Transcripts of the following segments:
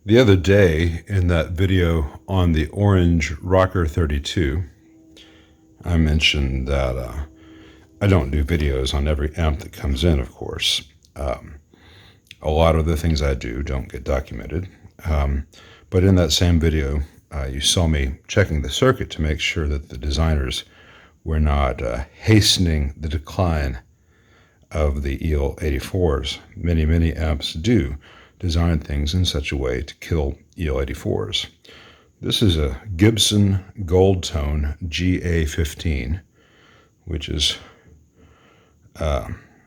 The other day in that video on the orange Rocker 32, I mentioned that I don't do videos on every amp that comes in, of course. A lot of the things I do don't get documented. But in that same video, you saw me checking the circuit to make sure that the designers were not hastening the decline of the EL84s. Many amps do design things in such a way to kill EL84s. This is a Gibson Goldtone GA-15, which is,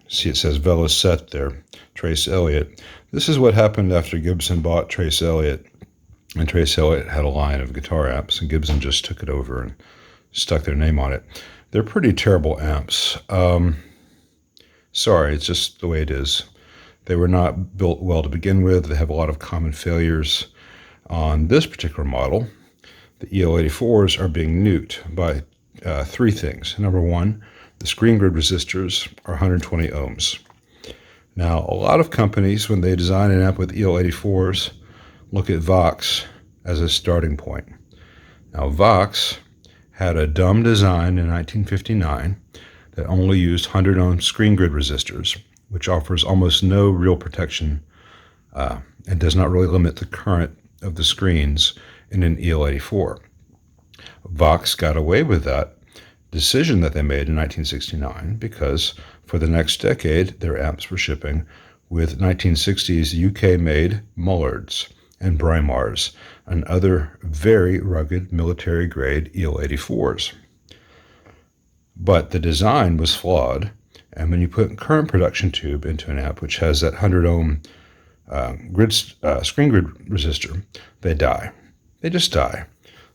see it says Velocette there, Trace Elliot. This is what happened after Gibson bought Trace Elliot, and Trace Elliot had a line of guitar amps, and Gibson just took it over and stuck their name on it. They're pretty terrible amps. Sorry, it's just the way it is. They were not built well to begin with. They have a lot of common failures. On this particular model, the EL84s are being nuked by three things. Number one, the screen grid resistors are 120 ohms. Now, a lot of companies, when they design an amp with EL84s, look at Vox as a starting point. Now, Vox had a dumb design in 1959 that only used 100 ohm screen grid resistors, which offers almost no real protection and does not really limit the current of the screens in an EL84. Vox got away with that decision that they made in 1969 because for the next decade, their amps were shipping with 1960s UK-made Mullards and Brimars and other very rugged military-grade EL84s. But the design was flawed, and when you put a current production tube into an amp which has that 100 ohm screen grid resistor, they die. They just die.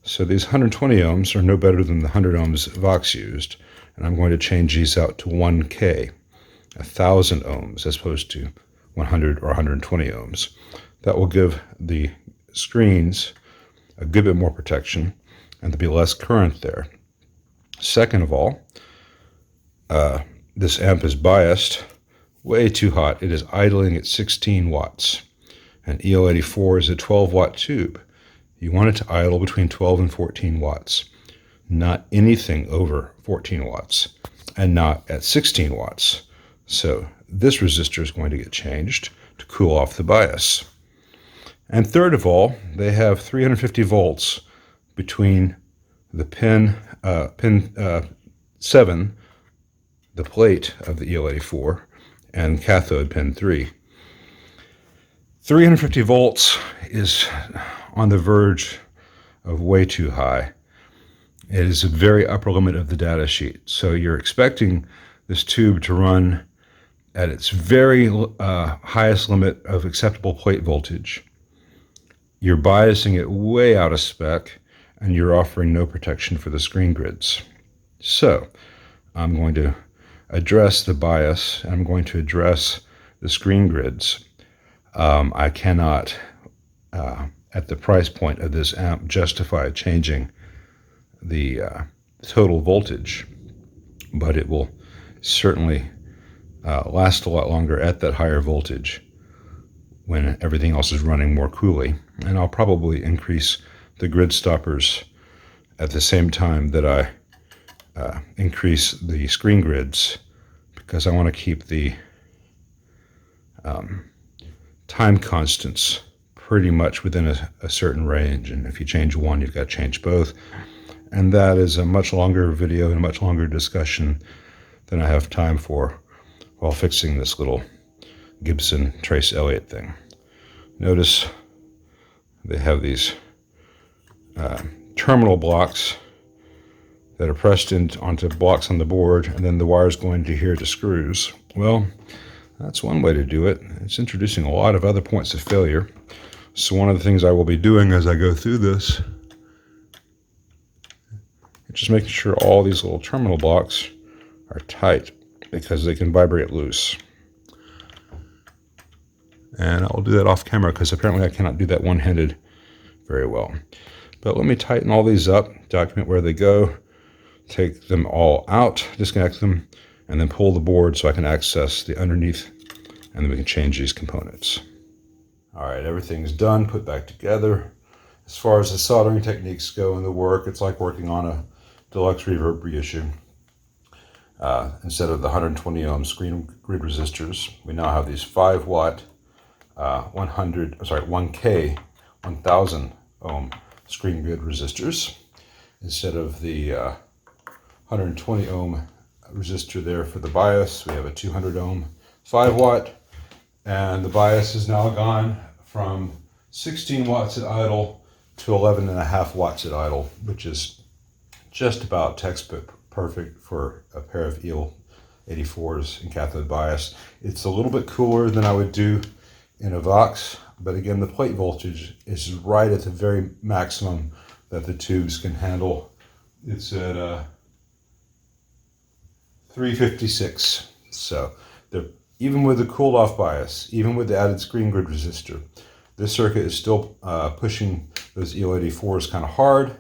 So these 120 ohms are no better than the 100 ohms Vox used, and I'm going to change these out to 1K, 1,000 ohms, as opposed to 100 or 120 ohms. That will give the screens a good bit more protection, and there'll be less current there. Second of all, this amp is biased way too hot. It is idling at 16 watts. An EL84 is a 12-watt tube. You want it to idle between 12 and 14 watts, not anything over 14 watts, and not at 16 watts. So this resistor is going to get changed to cool off the bias. And third of all, they have 350 volts between the pin 7, the plate of the EL84, and cathode pin 3. 350 volts is on the verge of way too high. It is a very upper limit of the data sheet. So you're expecting this tube to run at its very highest limit of acceptable plate voltage. You're biasing it way out of spec, and you're offering no protection for the screen grids. So I'm going to address the bias, and I'm going to address the screen grids. I cannot, at the price point of this amp, justify changing the total voltage, but it will certainly last a lot longer at that higher voltage when everything else is running more coolly. And I'll probably increase the grid stoppers at the same time that I increase the screen grids, because I want to keep the time constants pretty much within a certain range. And if you change one, you've got to change both. And that is a much longer video and a much longer discussion than I have time for while fixing this little Gibson Trace Elliot thing. Notice they have these terminal blocks that are pressed onto blocks on the board, and then the wires go into here to screws. Well, that's one way to do it. It's introducing a lot of other points of failure. So one of the things I will be doing as I go through this is just making sure all these little terminal blocks are tight, because they can vibrate loose. And I'll do that off camera, because apparently I cannot do that one-handed very well. But let me tighten all these up, document where they go, take them all out, disconnect them, and then pull the board so I can access the underneath, and then we can change these components. All right, everything's done, put back together. As far as the soldering techniques go in the work, it's like working on a deluxe reverb reissue. Instead of the 120 ohm screen grid resistors, we now have these 5 watt 1K 1000 ohm screen grid resistors instead of the 120 ohm resistor there for the bias. We have a 200 ohm 5 watt, and the bias has now gone from 16 watts at idle to 11.5 watts at idle, which is just about textbook perfect for a pair of EL84s in cathode bias. It's a little bit cooler than I would do in a Vox, but again, the plate voltage is right at the very maximum that the tubes can handle. It's at 356. So they're, even with the cooled off bias, even with the added screen grid resistor, this circuit is still pushing those EL84s kind of hard,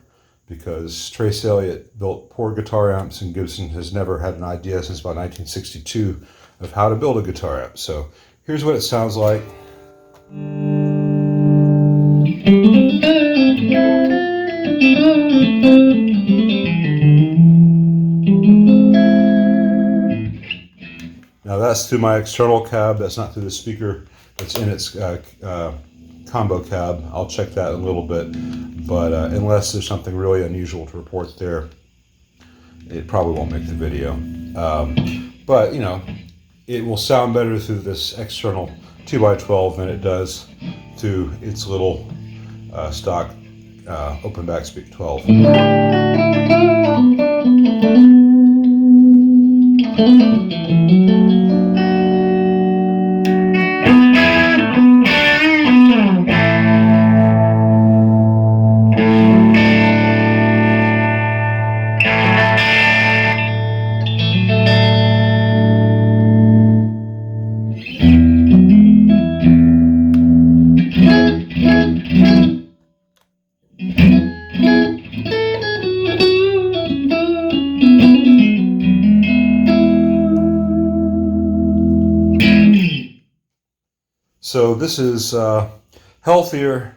because Trace Elliot built poor guitar amps, and Gibson has never had an idea since about 1962 of how to build a guitar amp. So here's what it sounds like. Now that's through my external cab, that's not through the speaker that's in its combo cab. I'll check that in a little bit, but unless there's something really unusual to report there, it probably won't make the video. But you know, it will sound better through this external 2x12 than it does through its little stock open back speak 12. So this is healthier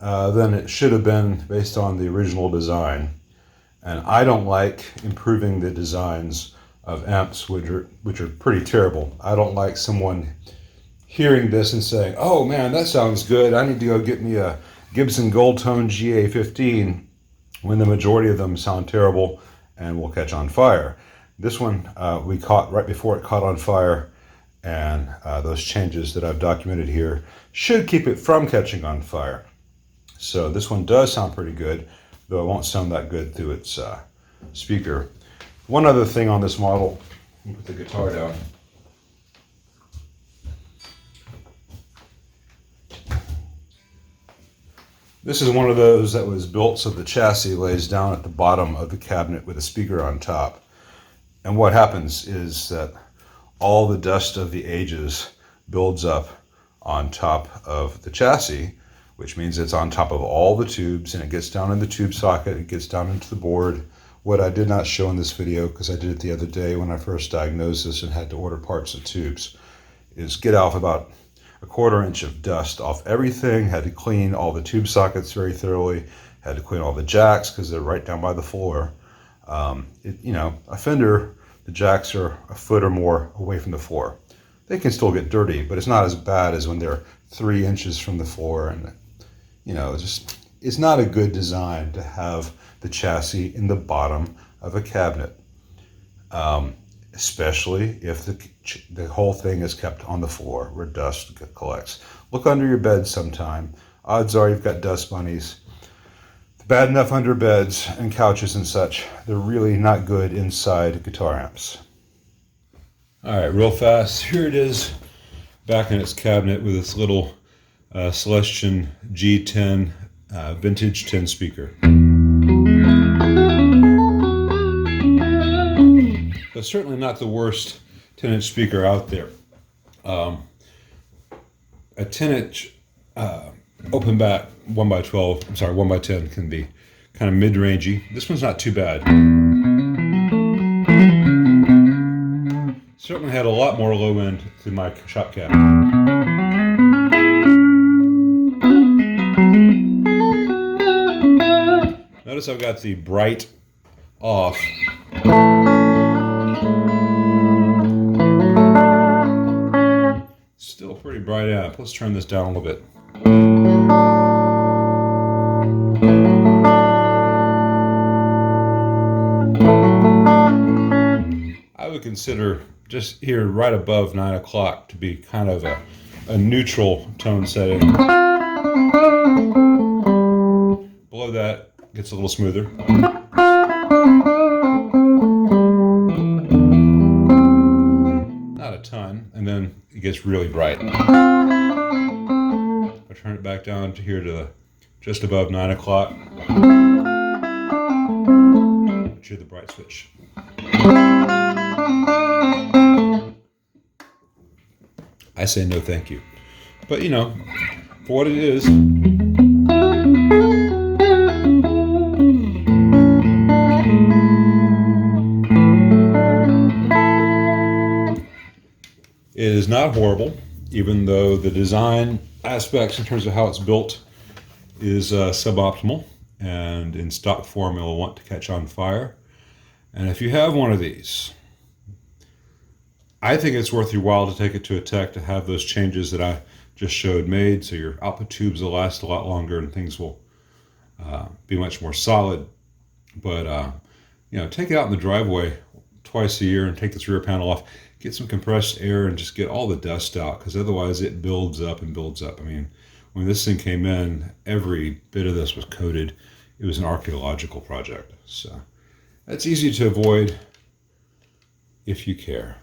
than it should have been based on the original design. And I don't like improving the designs of amps which are pretty terrible. I don't like someone hearing this and saying, oh man, that sounds good, I need to go get me a Gibson Goldtone GA-15, when the majority of them sound terrible and will catch on fire. This one we caught right before it caught on fire, and those changes that I've documented here should keep it from catching on fire. So this one does sound pretty good, though it won't sound that good through its speaker. One other thing on this model, let me put the guitar down. This is one of those that was built so the chassis lays down at the bottom of the cabinet with a speaker on top. And what happens is that all the dust of the ages builds up on top of the chassis, which means it's on top of all the tubes, and it gets down in the tube socket, it gets down into the board. What I did not show in this video, because I did it the other day when I first diagnosed this and had to order parts of tubes, is get off about a 1/4 inch of dust off everything. Had to clean all the tube sockets very thoroughly, had to clean all the jacks because they're right down by the floor. You know, a Fender, the jacks are a foot or more away from the floor. They can still get dirty, but it's not as bad as when they're 3 inches from the floor. And you know, it's not a good design to have the chassis in the bottom of a cabinet, especially if the whole thing is kept on the floor where dust collects. Look under your bed sometime. Odds are you've got dust bunnies. Bad enough under beds and couches and such. They're really not good inside guitar amps. All right, real fast. Here it is back in its cabinet with its little Celestion G10 vintage 10 speaker. But certainly not the worst 10-inch speaker out there. A 10-inch open back 1x12, I'm sorry, 1x10 can be kind of mid-rangey. This one's not too bad. Certainly had a lot more low end through my shop cab. Notice I've got the bright off. Still pretty bright amp. Let's turn this down a little bit. I would consider just here right above 9 o'clock to be kind of a neutral tone setting. Below that gets a little smoother. Not a ton, and then it gets really bright. I turn it back down to here to just above 9 o'clock. Hear the bright switch. I say no thank you. But you know, for what it is, it is not horrible, even though the design aspects in terms of how it's built is suboptimal, and in stock form it will want to catch on fire. And if you have one of these, I think it's worth your while to take it to a tech to have those changes that I just showed made, so your output tubes will last a lot longer and things will be much more solid. But you know, take it out in the driveway twice a year and take this rear panel off, get some compressed air and just get all the dust out, because otherwise it builds up and builds up. I mean, when this thing came in, every bit of this was coated. It was an archaeological project. So that's easy to avoid if you care.